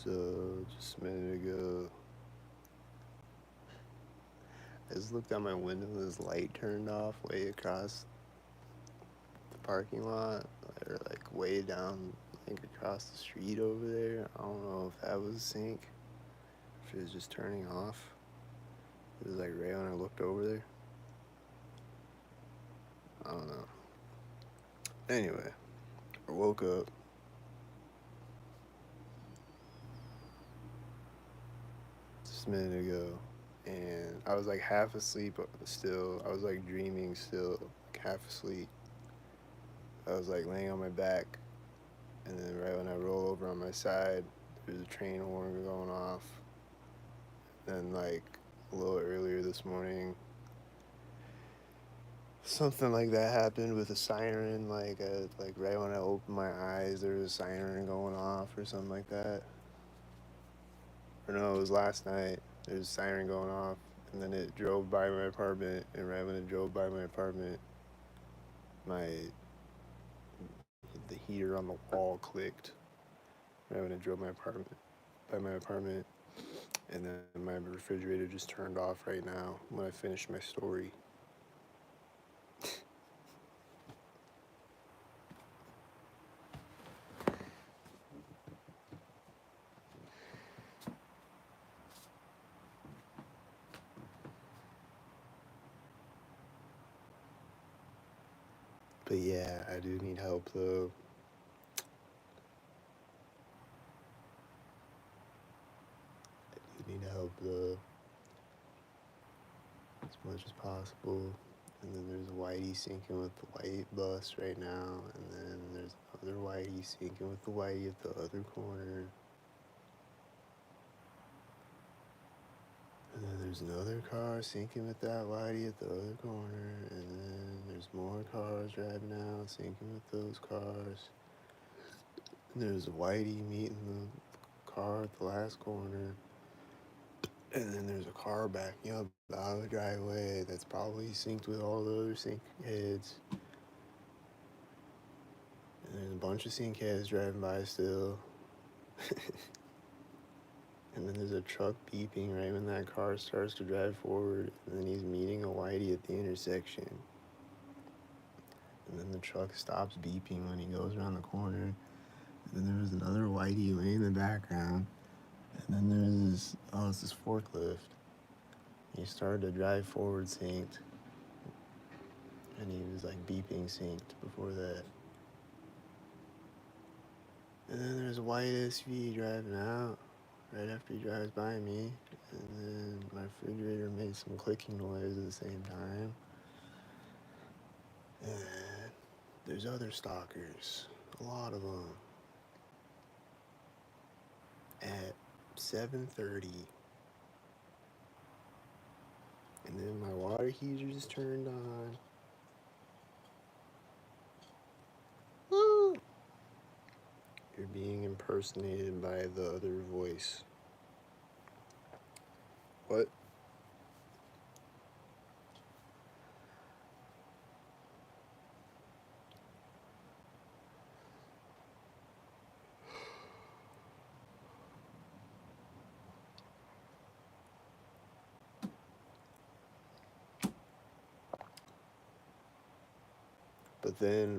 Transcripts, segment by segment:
So, just a minute ago, I just looked out my window and this light turned off way across the parking lot, or like way down, like across the street over there. I don't know if that was a sync, if it was just turning off. It was like right when I looked over there. I don't know. Anyway, I woke up just a minute ago and I was like half asleep still. I was like dreaming still, like half asleep. I was like laying on my back, and then right when I roll over on my side, there's a train horn going off. Then like a little earlier this morning, something like that happened with a siren. Like right when I opened my eyes, there was a siren going off or something like that. Or no, it was last night. There was a siren going off, and then it drove by my apartment. And right when it drove by my apartment, my the heater on the wall clicked. Right when it drove my apartment by my apartment, and then my refrigerator just turned off right now when I finished my story. But yeah, I do need help though. I do need help though, as much as possible. And then there's Whitey syncing with the white bus right now, and then there's other Whitey syncing with the Whitey at the other corner. And then there's another car syncing with that Whitey at the other corner, and then there's more cars driving out syncing with those cars. And there's a Whitey meeting the car at the last corner. And then there's a car backing up out of the driveway that's probably synced with all the other sync heads. And there's a bunch of sync heads driving by still. And then there's a truck beeping right when that car starts to drive forward. And then he's meeting a Whitey at the intersection. And then the truck stops beeping when he goes around the corner. And then there was another Whitey way in the background. And then there's this, oh, it's this forklift. He started to drive forward synced. And he was like beeping synced before that. And then there's a white SUV driving out right after he drives by me. And then my refrigerator made some clicking noise at the same time. And there's other stalkers, a lot of them. At 7:30, and then my water heater just turned on. Woo! You're being impersonated by the other voice. What?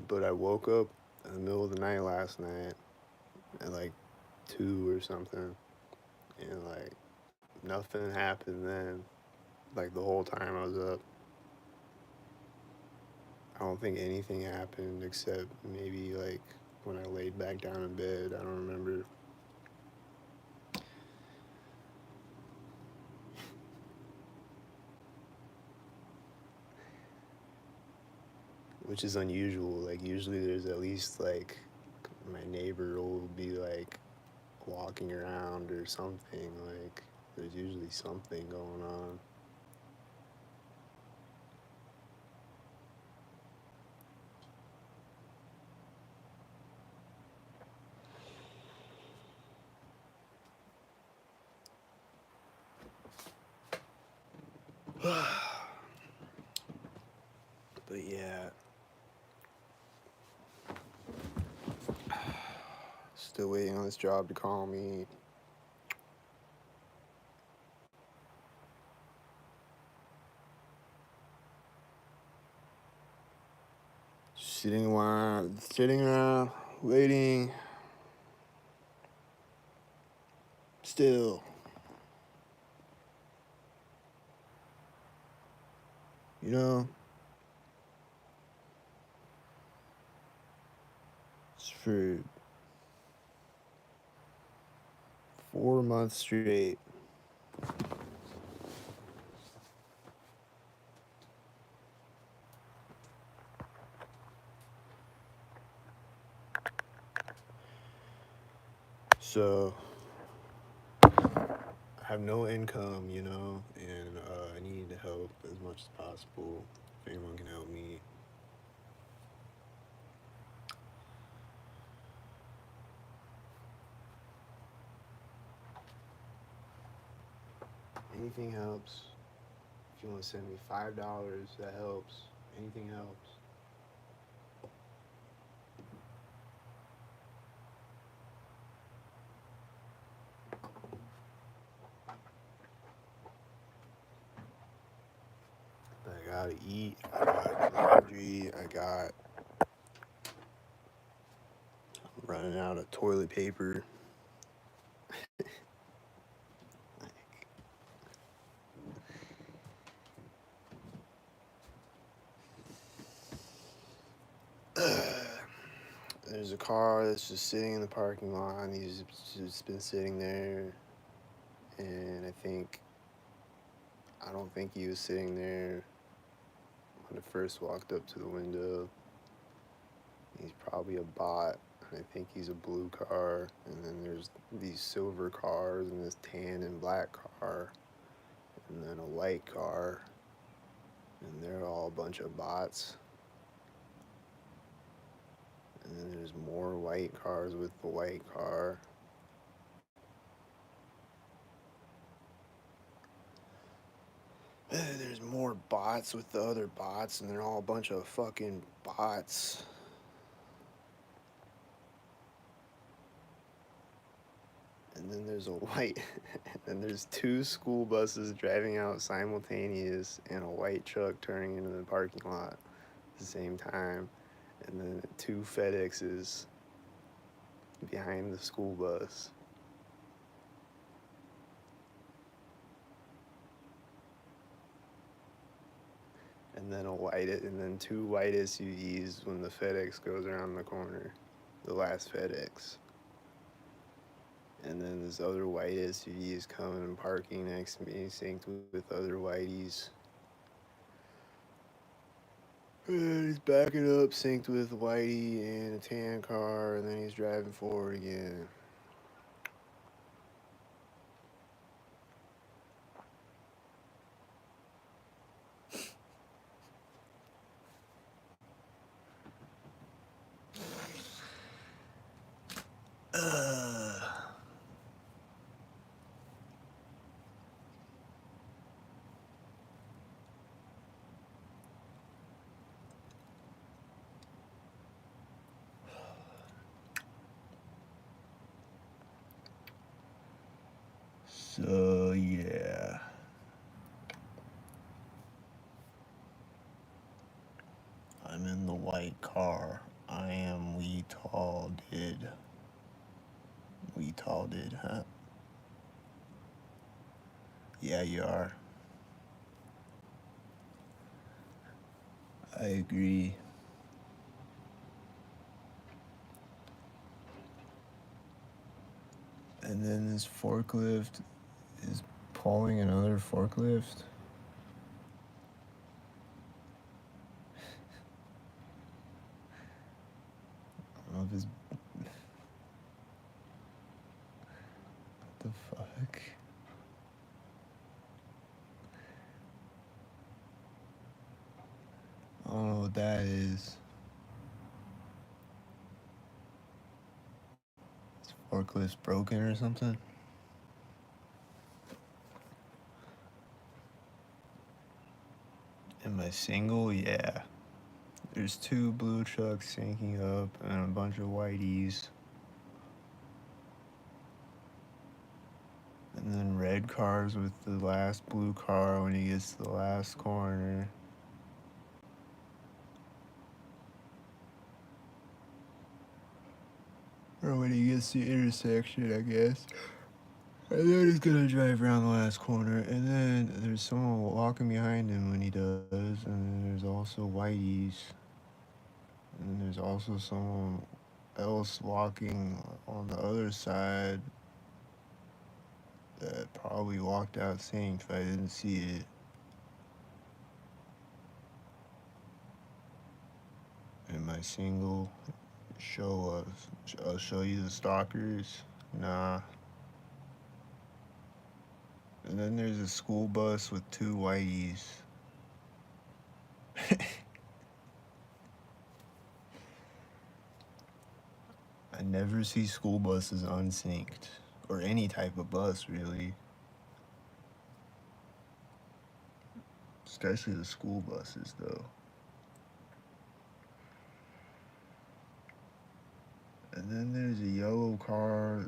But I woke up in the middle of the night last night at like 2 or something, and like nothing happened then. Like the whole time I was up, I don't think anything happened except maybe like when I laid back down in bed. I don't remember. Which is unusual. Like usually there's at least like my neighbor will be like walking around or something. Like there's usually something going on. But yeah, still waiting on this job to call me. sitting around, waiting, still. You know, it's for 4 months straight. So I have no income, you know, and I need help as much as possible. If anyone can help me. Anything helps. If you want to send me $5, that helps. Anything helps. I gotta eat. I got laundry. I'm running out of toilet paper. There's a car that's just sitting in the parking lot, and he's just been sitting there. And I don't think he was sitting there when I first walked up to the window. He's probably a bot. I think he's a blue car, and then there's these silver cars, and this tan and black car, and then a white car, and they're all a bunch of bots. And then there's more white cars with the white car. And then there's more bots with the other bots, and they're all a bunch of fucking bots. And then there's a white, and there's two school buses driving out simultaneous, and a white truck turning into the parking lot at the same time, and then two FedExes behind the school bus. And then two white SUVs when the FedEx goes around the corner, the last FedEx. And then this other white SUV is coming and parking next to me, synced with other whiteys. And he's backing up, synced with Whitey and a tan car, and then he's driving forward again. So, yeah. I'm in the white car. I am retarded. Retarded, huh? Yeah, you are. I agree. And then this forklift is pulling another forklift. I don't know if it's... What the fuck? I don't know what that is. This forklift's broken or something? Am I single? Yeah. There's two blue trucks syncing up and a bunch of whiteys. And then red cars with the last blue car when he gets to the last corner. Or when he gets to the intersection, I guess. And then he's gonna drive around the last corner, and then there's someone walking behind him when he does, and then there's also Whitey's, and then there's also someone else walking on the other side that probably walked out synced if I didn't see it. In my single I'll show you the stalkers. Nah. And then there's a school bus with two Whiteys. I never see school buses unsynced, or any type of bus really. Especially the school buses though. And then there's a yellow car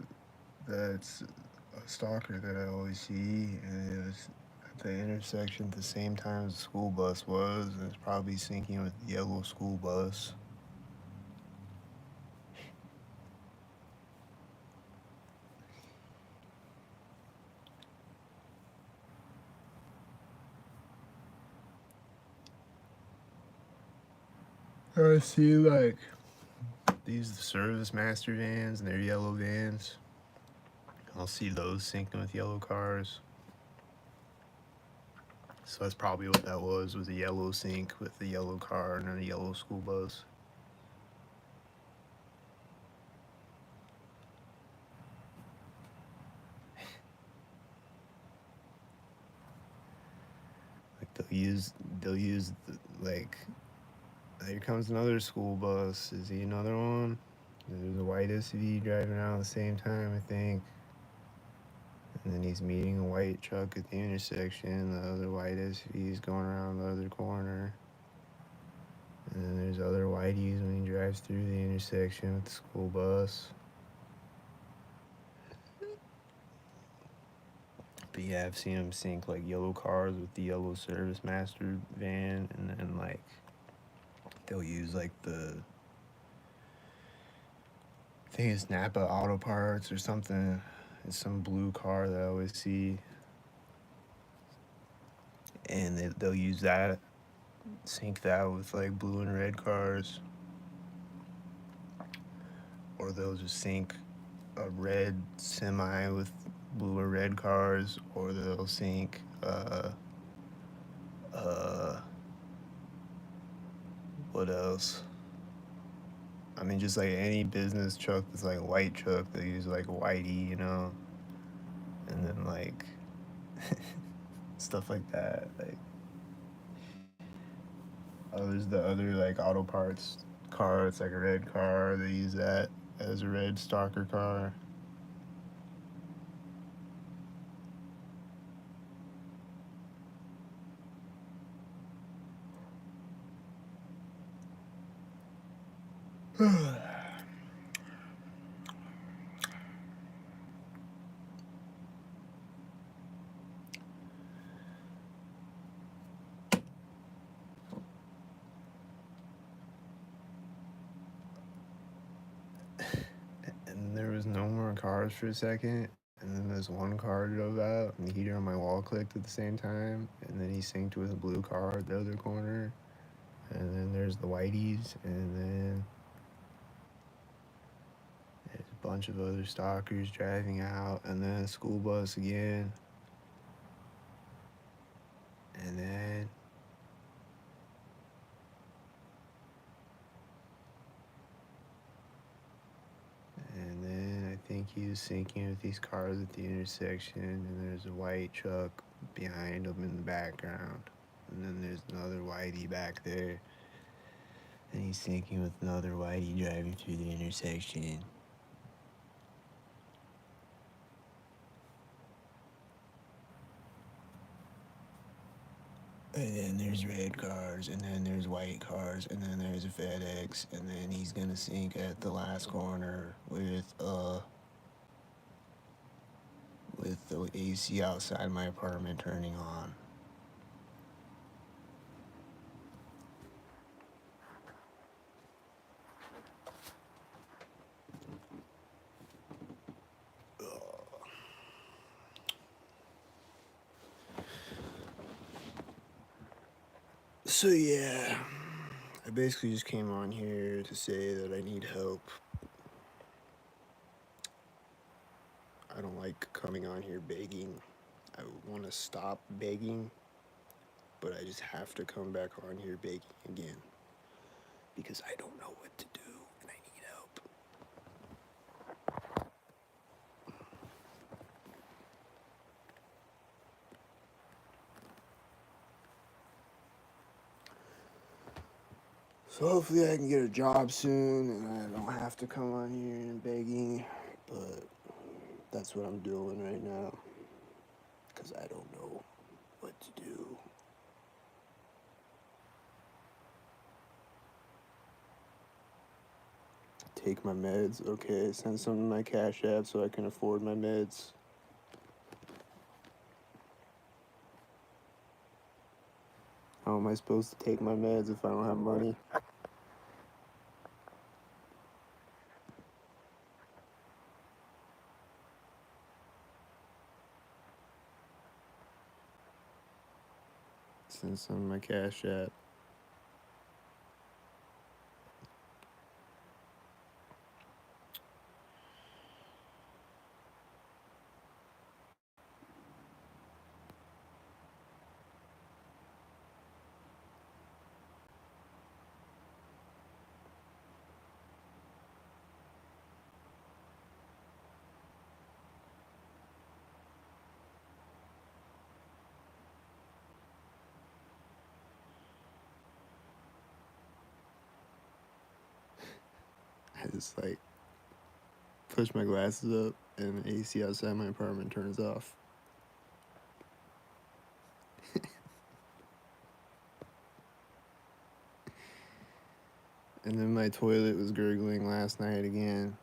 that's a stalker that I always see, and it was at the intersection at the same time as the school bus was, and it's probably syncing with the yellow school bus. I see like these service master vans and their yellow vans. I'll see those syncing with yellow cars. So that's probably what that was a yellow sync with the yellow car and then a yellow school bus. Like they'll use like, here comes another school bus. Is he another one? There's a white SUV driving around at the same time, I think. And then he's meeting a white truck at the intersection. The other white SUV is going around the other corner. And then there's other whiteys when he drives through the intersection with the school bus. But yeah, I've seen him sync like yellow cars with the yellow service master van, and then like they'll use like I think it's Napa Auto Parts or something. It's some blue car that I always see, and they'll use that, sync that with like blue and red cars, or they'll just sync a red semi with blue or red cars, or they'll sync what else? I mean, just like any business truck that's like a white truck, they use like a whitey, you know, and then like stuff like that. Like, oh, there's the other like auto parts car. It's like a red car. They use that as a red stalker car. And there was no more cars for a second, and then this one car drove out, and the heater on my wall clicked at the same time, and then he synced with a blue car at the other corner, and then there's the whiteys, and then there's a bunch of other stalkers driving out, and then a school bus again, and then I think he was syncing with these cars at the intersection, and there's a white truck behind him in the background, and then there's another whitey back there, and he's syncing with another whitey driving through the intersection. And then there's red cars, and then there's white cars, and then there's a FedEx, and then he's gonna sync at the last corner with the AC outside my apartment turning on. So yeah, I basically just came on here to say that I need help. I don't like coming on here begging. I want to stop begging, but I just have to come back on here begging again because I don't know what to do and I need help. So hopefully I can get a job soon and I don't have to come on here and begging, but that's what I'm doing right now because I don't know what to do. Take my meds, okay, send some to my Cash App so I can afford my meds. How am I supposed to take my meds if I don't have money? Send some to my Cash App. I just like push my glasses up and the AC outside my apartment turns off. And then my toilet was gurgling last night again.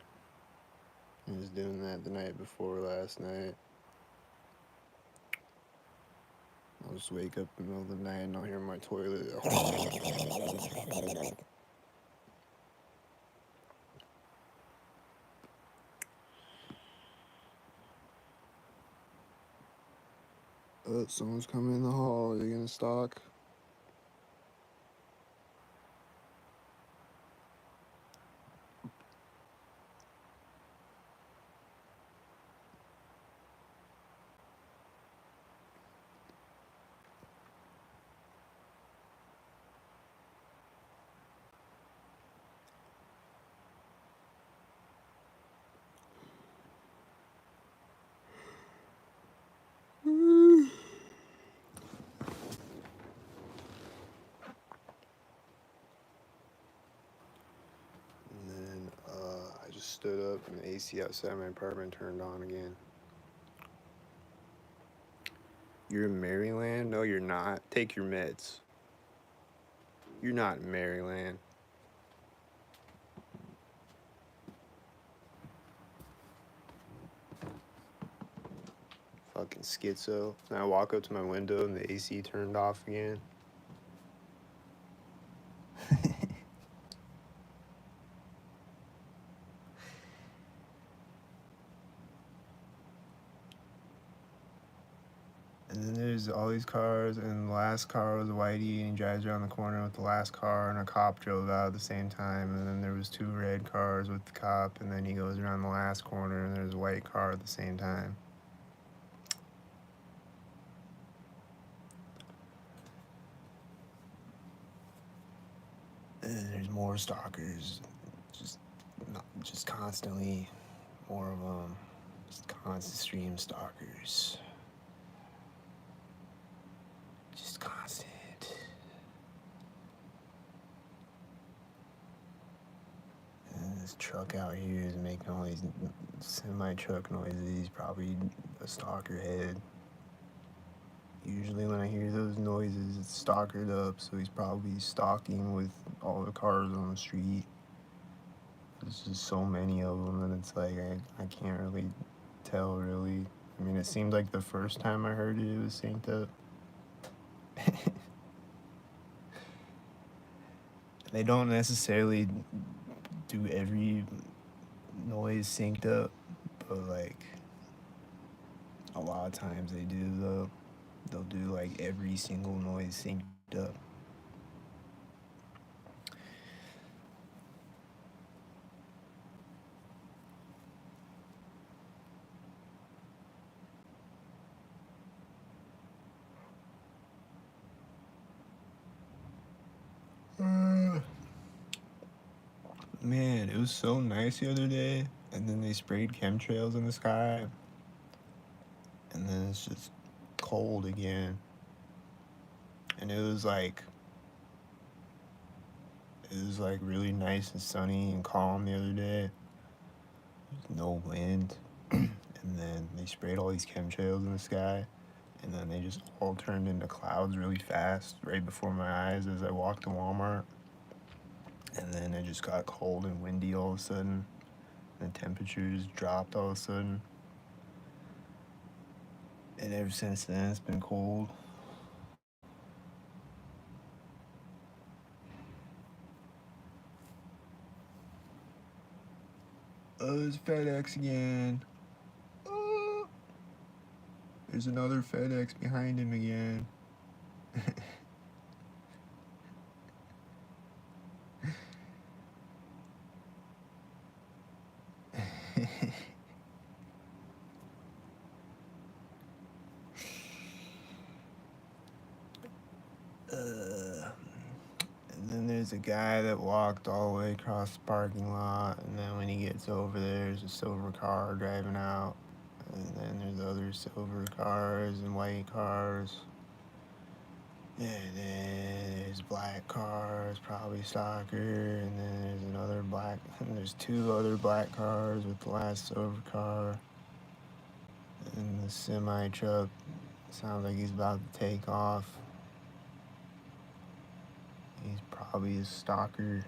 It was doing that the night before last night. I'll just wake up in the middle of the night and I'll hear my toilet. Oh, someone's coming in the hall. Are they gonna stalk? And then I just stood up and the AC outside my apartment turned on again. You're in Maryland? No, you're not. Take your meds. You're not in Maryland. Fucking schizo. And I walk up to my window and the AC turned off again. And then there's all these cars, and the last car was Whitey, and he drives around the corner with the last car, and a cop drove out at the same time, and then there was two red cars with the cop, and then he goes around the last corner, and there's a white car at the same time. And then there's more stalkers, just constantly, more of them, just constant stream stalkers. Just constant. And this truck out here is making all these semi-truck noises. He's probably a stalker head. Usually when I hear those noises, it's stalkered up, so he's probably stalking with all the cars on the street. There's just so many of them that it's like I can't really tell, really. I mean, it seemed like the first time I heard it, it was synced up. They don't necessarily do every noise synced up, but like a lot of times they do though. They'll do like every single noise synced up. Man, it was so nice the other day, and then they sprayed chemtrails in the sky, and then it's just cold again. And it was like really nice and sunny and calm the other day. There's no wind. And then they sprayed all these chemtrails in the sky, and then they just all turned into clouds really fast right before my eyes as I walked to Walmart. And then it just got cold and windy all of a sudden. The temperatures dropped all of a sudden. And ever since then, it's been cold. Oh, it's FedEx again. Oh, there's another FedEx behind him again. And then there's a guy that walked all the way across the parking lot, and then when he gets over there, there's a silver car driving out, and then there's other silver cars and white cars, and then there's black cars, probably soccer, and then there's two other black cars with the last silver car, and the semi truck sounds like he's about to take off. He's probably a stalker.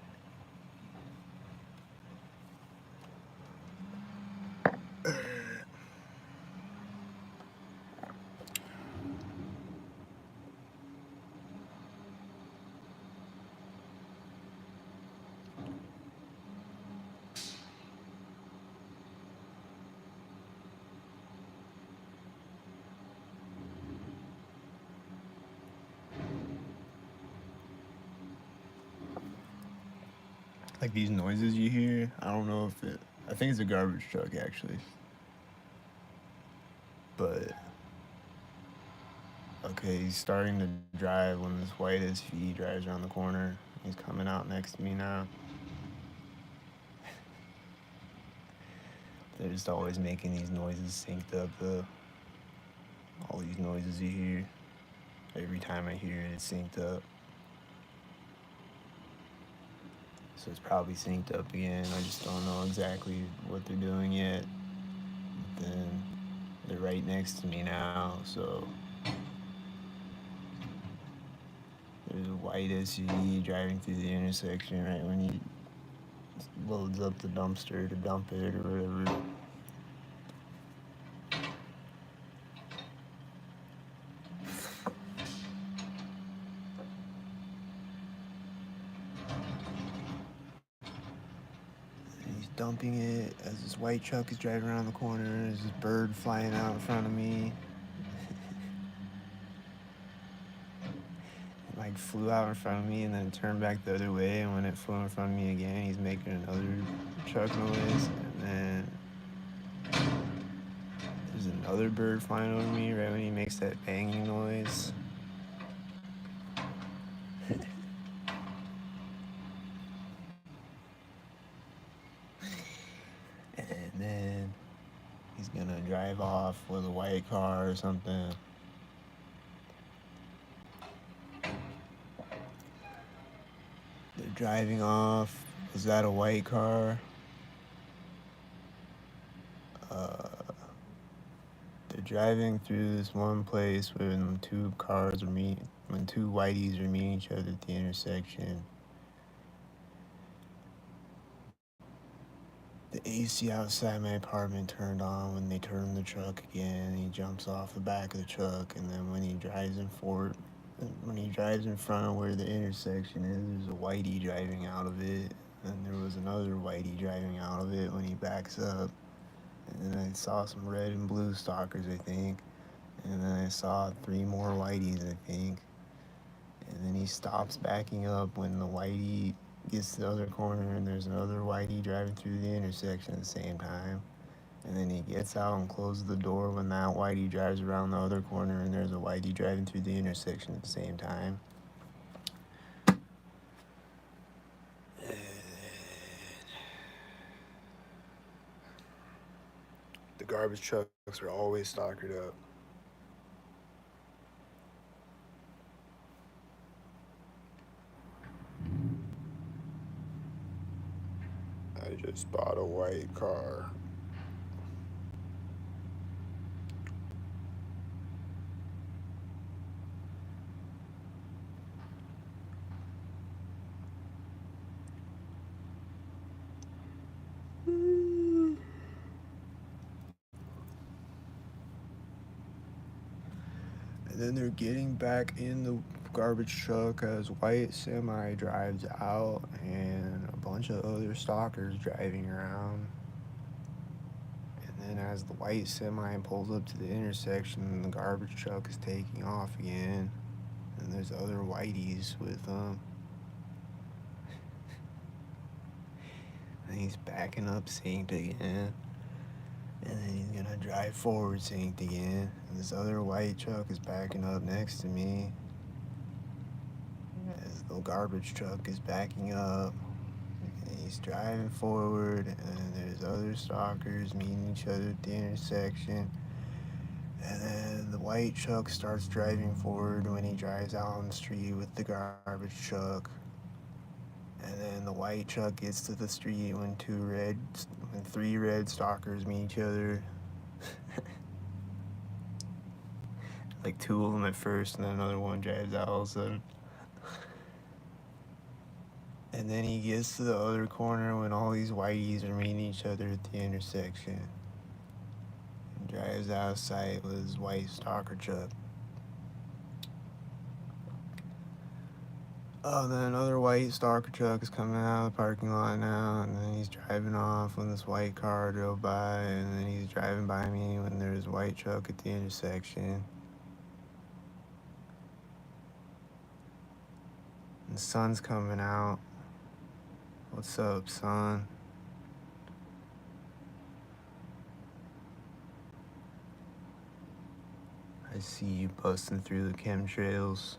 Like these noises you hear, I don't know if I think it's a garbage truck actually. But, okay, he's starting to drive when this white SUV drives around the corner. He's coming out next to me now. They're just always making these noises synced up though. All these noises you hear. Every time I hear it, it's synced up. So it's probably synced up again. I just don't know exactly what they're doing yet. But then they're right next to me now, so there's a white SUV driving through the intersection right when he loads up the dumpster to dump it or whatever. He's dumping it as this white truck is driving around the corner. There's this bird flying out in front of me. It like flew out in front of me and then turned back the other way. And when it flew in front of me again, he's making another truck noise. And then there's another bird flying over me right when he makes that banging noise. And then he's gonna drive off with a white car or something. They're driving off. Is that a white car? They're driving through this one place when when two whiteys are meeting each other at the intersection. The AC outside my apartment turned on when they turned the truck again. He jumps off the back of the truck, and then when he drives in front of where the intersection is, there's a whitey driving out of it, and there was another whitey driving out of it when he backs up. And then I saw some red and blue stalkers, I think, and then I saw three more whiteys, I think, and then he stops backing up when the whitey gets to the other corner and there's another whitey driving through the intersection at the same time. And then he gets out and closes the door when that whitey drives around the other corner and there's a whitey driving through the intersection at the same time. The garbage trucks are always stalkered up. I just bought a white car. And then they're getting back in the garbage truck as white semi drives out and a bunch of other stalkers driving around. And then as the white semi pulls up to the intersection, the garbage truck is taking off again. And there's other whiteys with them. And he's backing up synced again. And then he's gonna drive forward synced again. And this other white truck is backing up next to me. As the garbage truck is backing up. And he's driving forward, and there's other stalkers meeting each other at the intersection. And then the white truck starts driving forward when he drives out on the street with the garbage truck. And then the white truck gets to the street when three red stalkers meet each other. Like two of them at first, and then another one drives out all of a sudden. And then he gets to the other corner when all these whiteys are meeting each other at the intersection. And drives out of sight with his white stalker truck. Oh, then another white stalker truck is coming out of the parking lot now, and then he's driving off when this white car drove by, and then he's driving by me when there's a white truck at the intersection. And the sun's coming out. What's up, son? I see you busting through the chemtrails.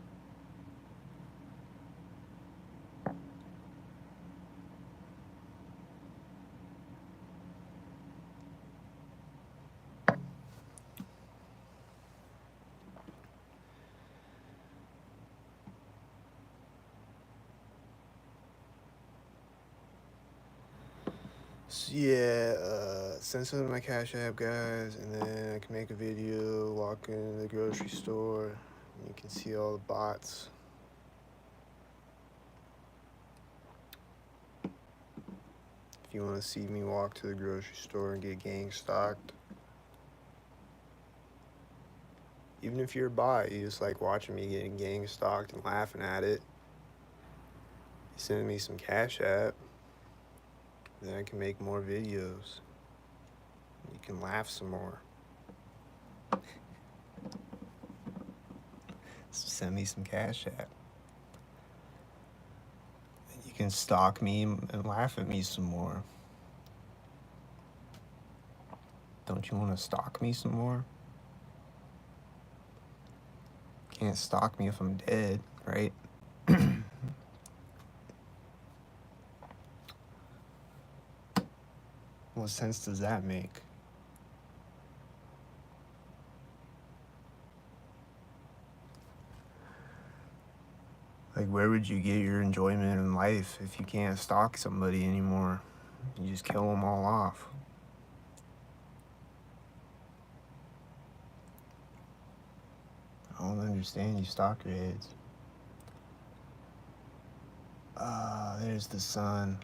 So yeah, send some to my Cash App, guys, and then I can make a video walking in the grocery store, and you can see all the bots. If you want to see me walk to the grocery store and get gang stalked, even if you're a bot, you just like watching me getting gang stalked and laughing at it, you send me some Cash App, then I can make more videos. You can laugh some more. Send me some Cash App. And you can stalk me and laugh at me some more. Don't you want to stalk me some more? Can't stalk me if I'm dead, right? What sense does that make? Like, where would you get your enjoyment in life if you can't stalk somebody anymore? You just kill them all off. I don't understand you stalker heads. There's the sun.